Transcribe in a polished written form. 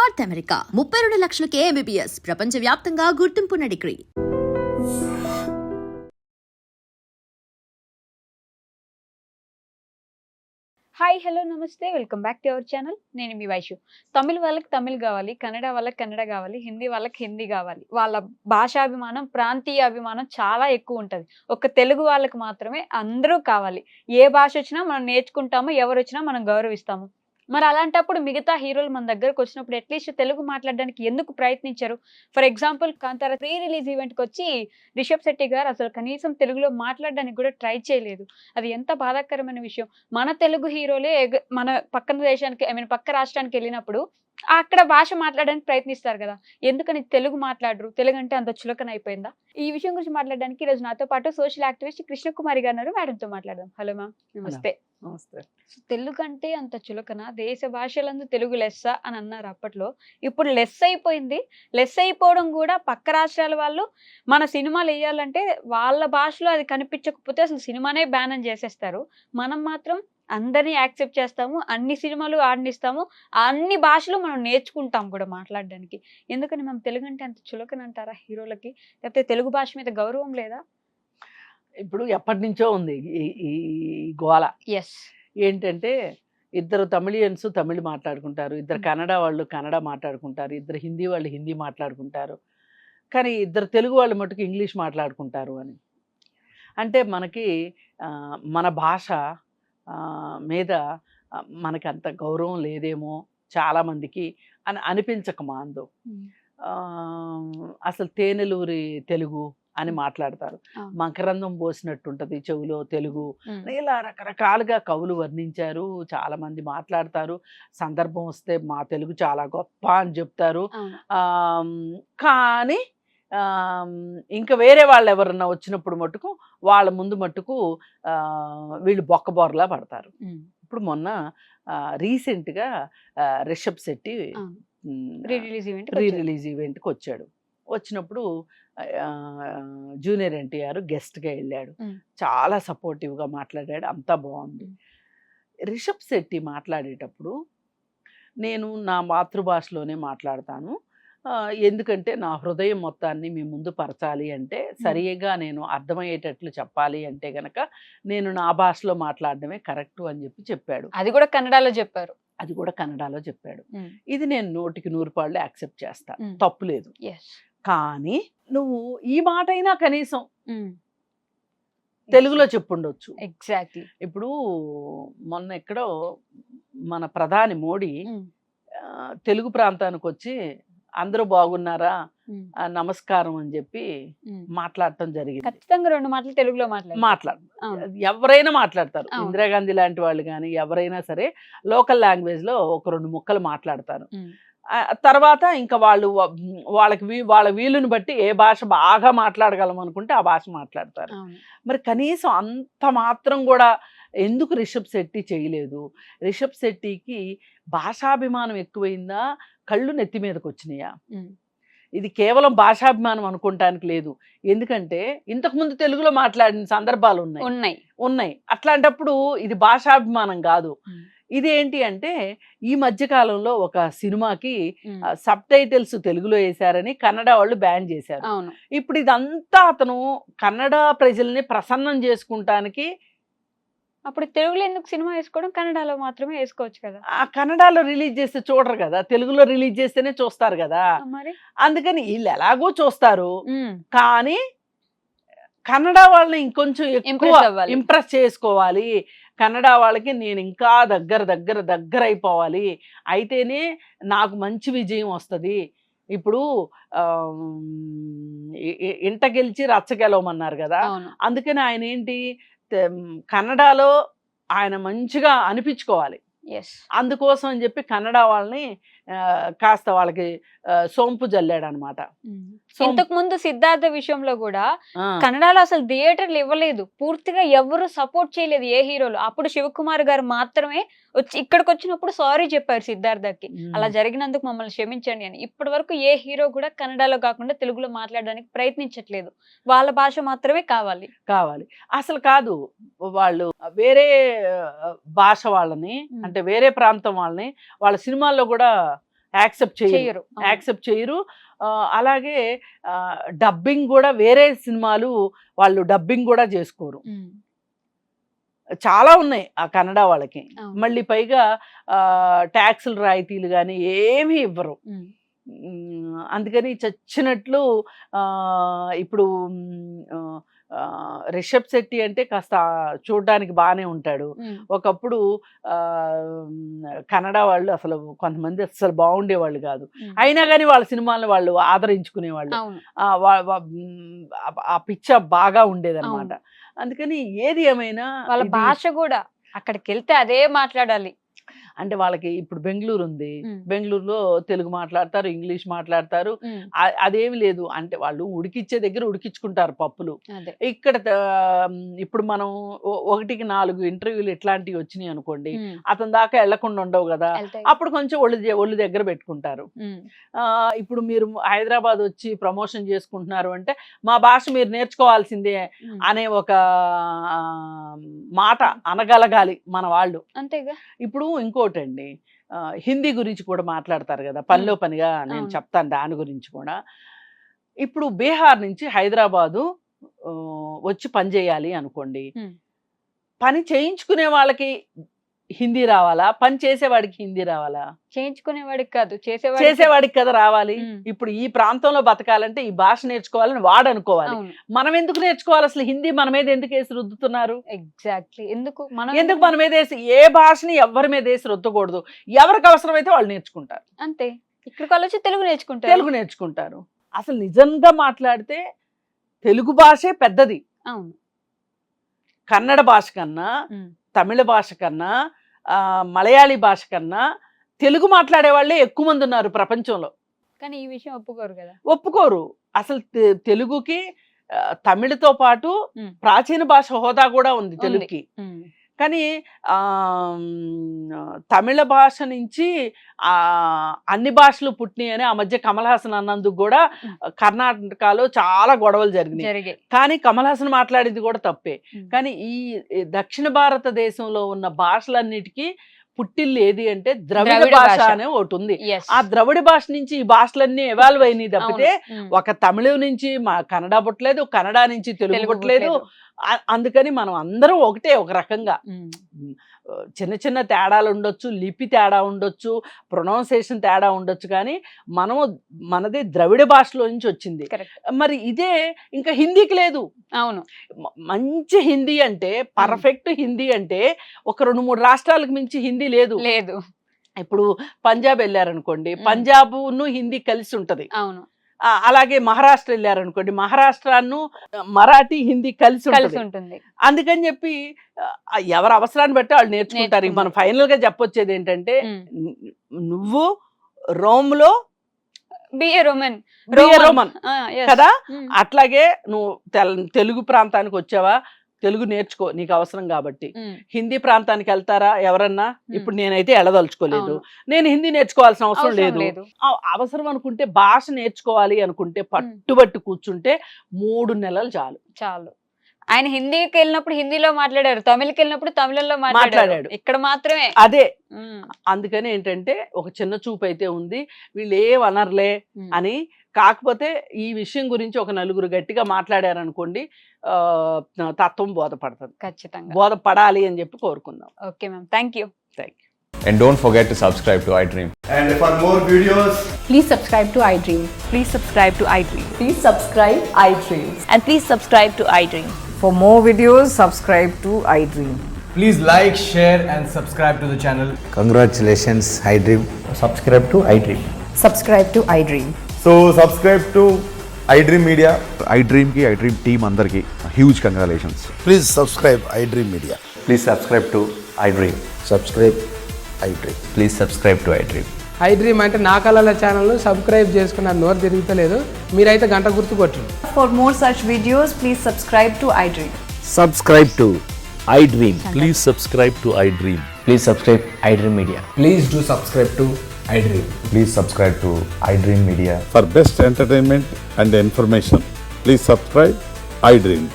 North America 32 లక్షలకే MBBS ప్రపంచవ్యాప్తంగా గుర్తింపున్న degree. Hi hello నమస్తే welcome back to our channel. నేను మీ వైషు. తమిళ వాళ్ళకి తమిళ్ కావాలి, కన్నడ వాళ్ళకి కన్నడ కావాలి, హిందీ వాళ్ళకి హిందీ కావాలి. వాళ్ళ భాషాభిమానం, ప్రాంతీయ అభిమానం చాలా ఎక్కువ ఉంటుంది. ఒక తెలుగు వాళ్ళకి మాత్రమే అందరూ కావాలి. ఏ భాష వచ్చినా మనం నేర్చుకుంటాము, ఎవరు వచ్చినా మనం గౌరవిస్తాము. మరి అలాంటప్పుడు మిగతా హీరోలు మన దగ్గరకు వచ్చినప్పుడు అట్లీస్ట్ తెలుగు మాట్లాడడానికి ఎందుకు ప్రయత్నించారు? For example Kantara pre release ఈవెంట్కి వచ్చి రిషబ్ శెట్టి గారు అసలు కనీసం తెలుగులో మాట్లాడడానికి కూడా ట్రై చేయలేదు. అది ఎంత బాధాకరమైన విషయం. మన తెలుగు హీరోలే మన పక్కన దేశానికి పక్క రాష్ట్రానికి వెళ్ళినప్పుడు అక్కడ భాష మాట్లాడడానికి ప్రయత్నిస్తారు కదా. ఎందుకని తెలుగు మాట్లాడరు? తెలుగు అంటే అంత చులకన అయిపోయిందా? ఈ విషయం గురించి మాట్లాడడానికి ఈరోజు నాతో పాటు సోషల్ యాక్టివిస్ట్ కృష్ణకుమారి గారు ఉన్నారు. మేడంతో మాట్లాడదాం. హలో మ్యామ్, నమస్తే. నమస్తే. తెలుగు అంటే అంత చులకన, దేశ భాషలందు తెలుగు లెస్స అని అన్నారు అప్పట్లో. ఇప్పుడు లెస్ అయిపోయింది. లెస్ అయిపోవడం కూడా పక్క రాష్ట్రాల వాళ్ళు మన సినిమాలు వేయాలంటే వాళ్ళ భాషలో అది కనిపించకపోతే అసలు సినిమానే బ్యాన్ అని చేసేస్తారు. మనం మాత్రం అందరినీ యాక్సెప్ట్ చేస్తాము, అన్ని సినిమాలు ఆడనిస్తాము, అన్ని భాషలు మనం నేర్చుకుంటాం కూడా మాట్లాడడానికి. ఎందుకని మనం తెలుగు అంటే అంత చులకన అంటారా హీరోలకి? లేకపోతే తెలుగు భాష మీద గౌరవం లేదా? ఇప్పుడు ఎప్పటి నుంచో ఉంది ఈ ఈ గోల. ఎస్. ఏంటంటే ఇద్దరు తమిళియన్స్ తమిళ్ మాట్లాడుకుంటారు, ఇద్దరు కన్నడ వాళ్ళు కన్నడ మాట్లాడుకుంటారు, ఇద్దరు హిందీ వాళ్ళు హిందీ మాట్లాడుకుంటారు, కానీ ఇద్దరు తెలుగు వాళ్ళు మటుకు ఇంగ్లీష్ మాట్లాడుకుంటారు అని. అంటే మనకి మన భాష మీద మనకి అంత గౌరవం లేదేమో చాలామందికి అని అనిపించక మాందు. అసలు తేనెలూరి తెలుగు అని మాట్లాడతారు, మకరందం పోసినట్టుంటది చెవులో తెలుగు, ఇలా రకరకాలుగా కవులు వర్ణించారు, చాలా మంది మాట్లాడతారు. సందర్భం వస్తే మా తెలుగు చాలా గొప్ప అని చెప్తారు. కానీ ఇంకా వేరే వాళ్ళు ఎవరన్నా వచ్చినప్పుడు మట్టుకు వాళ్ళ ముందు మట్టుకు వీళ్ళు బొక్కబోర్లా పడతారు. ఇప్పుడు మొన్న రీసెంట్గా రిషబ్ శెట్టి రీ రిలీజ్ ఈవెంట్కి వచ్చాడు. వచ్చినప్పుడు జూనియర్ ఎన్టీఆర్ గెస్ట్గా వెళ్ళాడు. చాలా సపోర్టివ్గా మాట్లాడాడు, అంతా బాగుంది. రిషబ్ శెట్టి మాట్లాడేటప్పుడు నేను నా మాతృభాషలోనే మాట్లాడతాను, ఎందుకంటే నా హృదయం మొత్తాన్ని మీ ముందు పరచాలి అంటే, సరిగా నేను అర్థమయ్యేటట్లు చెప్పాలి అంటే గనక నేను నా భాషలో మాట్లాడడమే కరెక్టు అని చెప్పాడు. అది కూడా కన్నడలో చెప్పారు. అది కూడా కన్నడలో చెప్పాడు. ఇది నేను 100కి 100 పాళ్ళు యాక్సెప్ట్ చేస్తా, తప్పు లేదు. కానీ నువ్వు ఈ మాట అయినా కనీసం తెలుగులో చెప్పుండొచ్చు. ఎగ్జాక్ట్లీ. ఇప్పుడు మొన్న ఎక్కడో మన ప్రధాని మోడీ తెలుగు ప్రాంతానికి వచ్చి అందరూ బాగున్నారా, నమస్కారం అని చెప్పి మాట్లాడటం జరిగింది. ఖచ్చితంగా 2 మాటలు తెలుగులో మాట్లాడు ఎవరైనా మాట్లాడతారు. ఇందిరాగాంధీ లాంటి వాళ్ళు కానీ ఎవరైనా సరే లోకల్ లాంగ్వేజ్ లో ఒక 2 ముక్కలు మాట్లాడతారు. తర్వాత ఇంకా వాళ్ళ వీలుని బట్టి ఏ భాష బాగా మాట్లాడగలం అనుకుంటే ఆ భాష మాట్లాడతారు. మరి కనీసం అంత మాత్రం కూడా ఎందుకు రిషబ్ శెట్టి చేయలేదు? రిషబ్ శెట్టికి భాషాభిమానం ఎక్కువైందా, కళ్ళు నెత్తి మీదకి వచ్చినాయా? ఇది కేవలం భాషాభిమానం అనుకోవటానికి లేదు. ఎందుకంటే ఇంతకుముందు తెలుగులో మాట్లాడిన సందర్భాలు ఉన్నాయి. అట్లాంటప్పుడు ఇది భాషాభిమానం కాదు. ఇది ఏంటి అంటే ఈ మధ్యకాలంలో ఒక సినిమాకి సబ్ టైటిల్స్ తెలుగులో వేశారని కన్నడ వాళ్ళు బ్యాన్ చేశారు. ఇప్పుడు ఇదంతా అతను కన్నడ ప్రజల్ని ప్రసన్నం చేసుకుంటానికి. అప్పుడు తెలుగులో ఎందుకు సినిమా వేసుకోవడం? కన్నడలో మాత్రమే వేసుకోవచ్చు కదా. ఆ కన్నడలో రిలీజ్ చేస్తే చూడరు కదా, తెలుగులో రిలీజ్ చేస్తేనే చూస్తారు కదా. మరి అందుకని వీళ్ళు ఎలాగో చూస్తారు, కానీ కన్నడ వాళ్ళని ఇంకొంచెం ఎక్కువ ఇంప్రెస్ చేసుకోవాలి, కన్నడ వాళ్ళకి నేను ఇంకా దగ్గర అయిపోవాలి, అయితేనే నాకు మంచి విజయం వస్తుంది. ఇప్పుడు ఇంట గెలిచి రచ్చ గెలవమన్నారు కదా, అందుకని ఆయన ఏంటి కన్నడలో ఆయన మంచిగా అనిపించుకోవాలి. అందుకోసం అని చెప్పి కన్నడ వాళ్ళని కాస్త వాళ్ళకి సోంపు జల్లాడు అనమాట. ఇంతకు ముందు సిద్ధార్థ విషయంలో కూడా కన్నడలో అసలు థియేటర్లు ఇవ్వలేదు, పూర్తిగా ఎవరు సపోర్ట్ చేయలేదు ఏ హీరోలు. అప్పుడు శివకుమార్ గారు మాత్రమే వచ్చి ఇక్కడికి వచ్చినప్పుడు సారీ చెప్పారు సిద్ధార్థకి, అలా జరిగినందుకు మమ్మల్ని క్షమించండి అని. ఇప్పటి వరకు ఏ హీరో కూడా కన్నడలో కాకుండా తెలుగులో మాట్లాడడానికి ప్రయత్నించట్లేదు. వాళ్ళ భాష మాత్రమే కావాలి. అసలు కాదు, వాళ్ళు వేరే భాష వాళ్ళని అంటే వేరే ప్రాంతం వాళ్ళని వాళ్ళ సినిమాల్లో కూడా యాక్సెప్ట్ చెయ్యరు. చేయరు. అలాగే డబ్బింగ్ కూడా వేరే సినిమాలు వాళ్ళు డబ్బింగ్ కూడా చేసుకోరు. చాలా ఉన్నాయి ఆ కన్నడ వాళ్ళకి. మళ్ళీ పైగా ట్యాక్సులు రాయితీలు కానీ ఏమీ ఇవ్వరు. అందుకని చచ్చినట్లు ఇప్పుడు రిషబ్ శెట్టి అంటే కాస్త చూడడానికి బాగానే ఉంటాడు. ఒకప్పుడు కన్నడ వాళ్ళు అసలు కొంతమంది అసలు బాగుండేవాళ్ళు కాదు. అయినా కానీ వాళ్ళ సినిమాలను వాళ్ళు ఆదరించుకునేవాళ్ళు. ఆ పిచ్చ బాగా ఉండేదన్నమాట. అందుకని ఏది ఏమైనా వాళ్ళ భాష కూడా అక్కడికి వెళ్తే అదే మాట్లాడాలి. అంటే వాళ్ళకి ఇప్పుడు బెంగళూరు ఉంది, బెంగళూరులో తెలుగు మాట్లాడతారు, ఇంగ్లీష్ మాట్లాడతారు. అదేమి లేదు, అంటే వాళ్ళు ఉడికిచ్చే దగ్గర ఉడికించుకుంటారు పప్పులు. ఇక్కడ ఇప్పుడు మనం 1కి 4 ఇంటర్వ్యూలు ఇట్లాంటివి వచ్చినాయి అనుకోండి, అతని దాకా వెళ్లకుండా ఉండవు కదా, అప్పుడు కొంచెం ఒళ్ళు దగ్గర పెట్టుకుంటారు. ఇప్పుడు మీరు హైదరాబాద్ వచ్చి ప్రమోషన్ చేసుకుంటున్నారు అంటే మా భాష మీరు నేర్చుకోవాల్సిందే అనే ఒక మాట అనగలగాలి మన వాళ్ళు. అంతేగా. ఇప్పుడు ఇంకోటండి, హిందీ గురించి కూడా మాట్లాడతారు కదా, పనిలో పనిగా నేను చెప్తాను దాని గురించి కూడా. ఇప్పుడు బీహార్ నుంచి హైదరాబాదు వచ్చి పని చేయాలి అనుకోండి, పని చేయించుకునే వాళ్ళకి హిందీ రావాలా, పని చేసేవాడికి హిందీ రావాలా? చేయించుకునేవాడికి కాదు, చేసేవాడికి కదా రావాలి. ఇప్పుడు ఈ ప్రాంతంలో బతకాలంటే ఈ భాష నేర్చుకోవాలని వాడు అనుకోవాలి. మనం ఎందుకు నేర్చుకోవాలి అసలు? హిందీ మన మీద ఎందుకు వేసి రుద్దుతున్నారు? ఎగ్జాక్ట్లీ. ఎందుకు మన మీద వేసి? ఏ భాషని ఎవరి మీద వేసి రుద్దకూడదు. ఎవరికి అవసరమైతే వాళ్ళు నేర్చుకుంటారు, అంతే. ఇక్కడికి వాళ్ళు వచ్చి తెలుగు నేర్చుకుంటారు. అసలు నిజంగా మాట్లాడితే తెలుగు భాషే పెద్దది. అవును. కన్నడ భాష కన్నా, తమిళ భాష కన్నా, మలయాళీ భాష కన్నా తెలుగు మాట్లాడే వాళ్ళే ఎక్కువ మంది ఉన్నారు ప్రపంచంలో. కానీ ఈ విషయం ఒప్పుకోరు కదా. ఒప్పుకోరు. అసలు తెలుగుకి తమిళతో పాటు ప్రాచీన భాష హోదా కూడా ఉంది తెలుగుకి. కానీ తమిళ భాష నుంచి అన్ని భాషలు పుట్టినాయి అని ఆ మధ్య కమల్ హాసన్ అన్నందుకు కూడా కర్ణాటకలో చాలా గొడవలు జరిగినాయి. కానీ కమల్ హాసన్ మాట్లాడేది కూడా తప్పే. కానీ ఈ దక్షిణ భారతదేశంలో ఉన్న భాషలన్నిటికీ పుట్టిల్లు ఏది అంటే ద్రవిడ భాష అనే ఒకటి ఉంది. ఆ ద్రవిడ భాష నుంచి ఈ భాషలన్నీ ఎవాల్వ్ అయినాయి తప్పితే ఒక తమిళ నుంచి కన్నడ పుట్టలేదు, కన్నడ నుంచి తెలుగు పుట్టలేదు. అందుకని మనం అందరం ఒకటే, ఒక రకంగా. చిన్న చిన్న తేడాలు ఉండొచ్చు, లిపి తేడా ఉండొచ్చు, ప్రొనౌన్సియేషన్ తేడా ఉండొచ్చు, కానీ మనది ద్రవిడ భాషలో నుంచి వచ్చింది. మరి ఇదే ఇంకా హిందీకి లేదు. అవును. మంచి హిందీ అంటే, పర్ఫెక్ట్ హిందీ అంటే ఒక 2-3 రాష్ట్రాలకు మించి హిందీ లేదు. ఇప్పుడు పంజాబ్ వెళ్ళారనుకోండి, పంజాబ్ను హిందీ కలిసి ఉంటది. అవును. అలాగే మహారాష్ట్ర వెళ్ళారనుకోండి, మహారాష్ట్రను మరాఠీ హిందీ కలిసి ఉంటుంది. అందుకని చెప్పి ఎవరి అవసరాన్ని బట్టి వాళ్ళు నేర్చుకుంటారు. మనం ఫైనల్ గా చెప్పొచ్చేది ఏంటంటే, నువ్వు రోమ్లో రోమన్ కదా, అట్లాగే నువ్వు తెలుగు ప్రాంతానికి వచ్చావా, తెలుగు నేర్చుకో, నీకు అవసరం కాబట్టి. హిందీ ప్రాంతానికి వెళ్తారా ఎవరన్నా? ఇప్పుడు నేనైతే వెళ్ళదలుచుకోలేదు, నేను హిందీ నేర్చుకోవాల్సిన అవసరం లేదు. అవసరం అనుకుంటే, భాష నేర్చుకోవాలి అనుకుంటే పట్టుబట్టి కూర్చుంటే 3 నెలలు చాలు. ఆయన హిందీకి వెళ్ళినప్పుడు హిందీలో మాట్లాడారు, తమిళకి వెళ్ళినప్పుడు తమిళంలో మాట్లాడాడు. ఇక్కడ మాత్రమే అదే. అందుకని ఏంటంటే ఒక చిన్న చూపు అయితే ఉంది, వీళ్ళు ఏమనర్లే అని. కాకపోతే ఈ విషయం గురించి ఒక 4 గట్టిగా మాట్లాడారనుకోండి, తత్వం బోధపడుతుంది. ఖచ్చితంగా బోధపడాలి అని చెప్పి కోరుకుందాం. Okay ma'am, thank you. And don't forget to subscribe to iDream. And for more videos, please subscribe to iDream. Please subscribe to iDream. Please subscribe iDream. And please subscribe to iDream. For more videos, subscribe to iDream. please like, share and subscribe to the channel. Congratulations, iDream. Subscribe to iDream. Subscribe to iDream. So subscribe to iDream Media. iDream ki iDream team andarki huge congratulations. Please subscribe iDream Media. Please subscribe to iDream. Subscribe iDream. Please subscribe to iDream. iDream అంటే నా కళల ఛానల్ను subscribe చేసుకున్న నోరు తిరుగుతలేదు, మీరైతే గంట గుర్తు కొట్టండి. For more such videos, please subscribe to iDream. Subscribe to iDream. Please subscribe to iDream. Please subscribe iDream Media. Please do subscribe to iDream. Please subscribe to iDream Media. For best entertainment and information, please subscribe iDream.